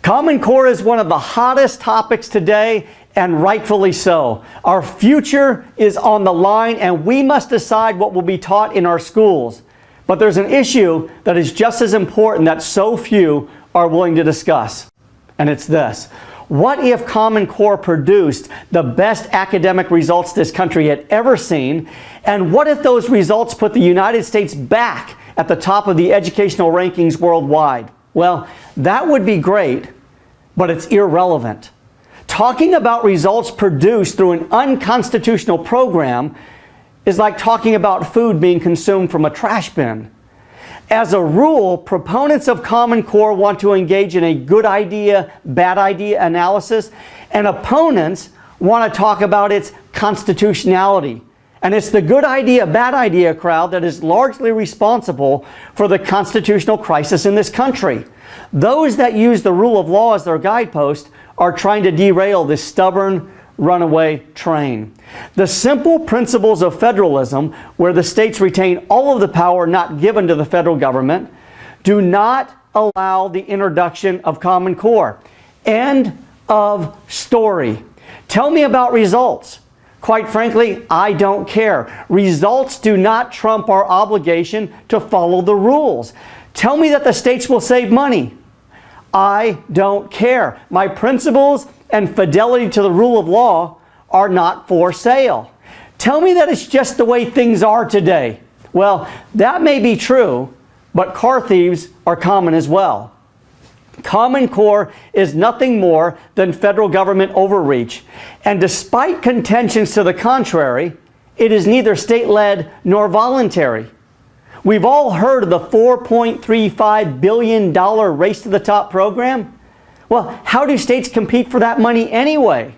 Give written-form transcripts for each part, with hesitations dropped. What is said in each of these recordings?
Common Core is one of the hottest topics today, and rightfully so. Our future is on the line, and we must decide what will be taught in our schools. But there's an issue that is just as important that so few are willing to discuss, and it's this. What if Common Core produced the best academic results this country had ever seen? And what if those results put the United States back at the top of the educational rankings worldwide? Well, that would be great, but it's irrelevant. Talking about results produced through an unconstitutional program is like talking about food being consumed from a trash bin. As a rule, proponents of Common Core want to engage in a good idea, bad idea analysis, and opponents want to talk about its constitutionality. And it's the good idea, bad idea crowd that is largely responsible for the constitutional crisis in this country. Those that use the rule of law as their guidepost are trying to derail this stubborn, runaway train. The simple principles of federalism, where the states retain all of the power not given to the federal government, do not allow the introduction of Common Core. End of story. Tell me about results. Quite frankly, I don't care. Results do not trump our obligation to follow the rules. Tell me that the states will save money. I don't care. My principles and fidelity to the rule of law are not for sale. Tell me that it's just the way things are today. Well, that may be true, but car thieves are common as well. Common Core is nothing more than federal government overreach. And despite contentions to the contrary, it is neither state-led nor voluntary. We've all heard of the $4.35 billion Race to the Top program. Well, how do states compete for that money anyway?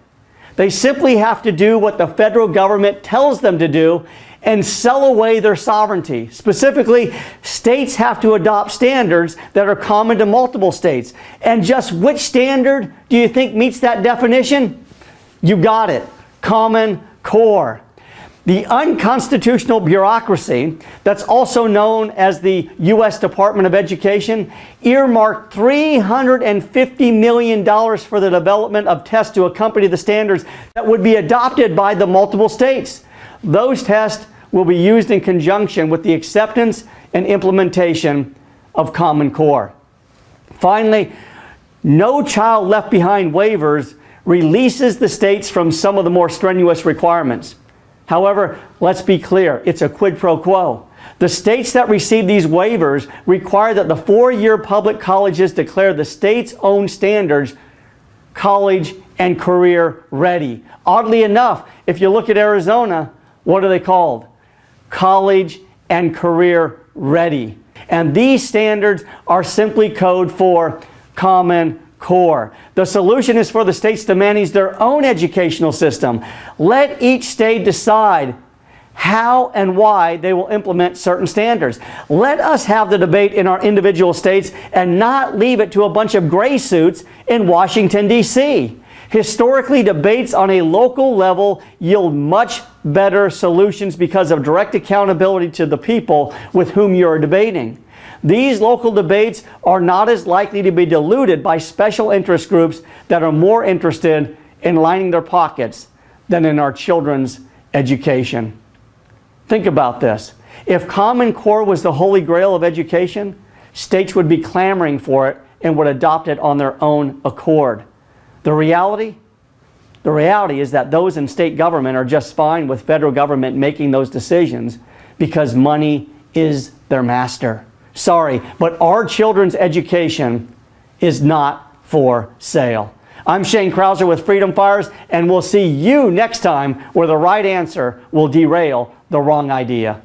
They simply have to do what the federal government tells them to do and sell away their sovereignty. Specifically, states have to adopt standards that are common to multiple states. And just which standard do you think meets that definition? You got it. Common Core. The unconstitutional bureaucracy, that's also known as the U.S. Department of Education, earmarked $350 million for the development of tests to accompany the standards that would be adopted by the multiple states. Those tests will be used in conjunction with the acceptance and implementation of Common Core. Finally, No Child Left Behind waivers releases the states from some of the more strenuous requirements. However, let's be clear, it's a quid pro quo. The states that receive these waivers require that the four-year public colleges declare the state's own standards college and career ready. Oddly enough, if you look at Arizona, what are they called? College and career ready. And these standards are simply code for Common Core. The solution is for the states to manage their own educational system. Let each state decide how and why they will implement certain standards. Let us have the debate in our individual states and not leave it to a bunch of gray suits in Washington, D.C. Historically, debates on a local level yield much better solutions because of direct accountability to the people with whom you are debating. These local debates are not as likely to be diluted by special interest groups that are more interested in lining their pockets than in our children's education. Think about this. If Common Core was the holy grail of education, states would be clamoring for it and would adopt it on their own accord. The reality is that those in state government are just fine with federal government making those decisions because money is their master. Sorry, but our children's education is not for sale. I'm Shane Krauser with Freedom Fires, and we'll see you next time where the right answer will derail the wrong idea.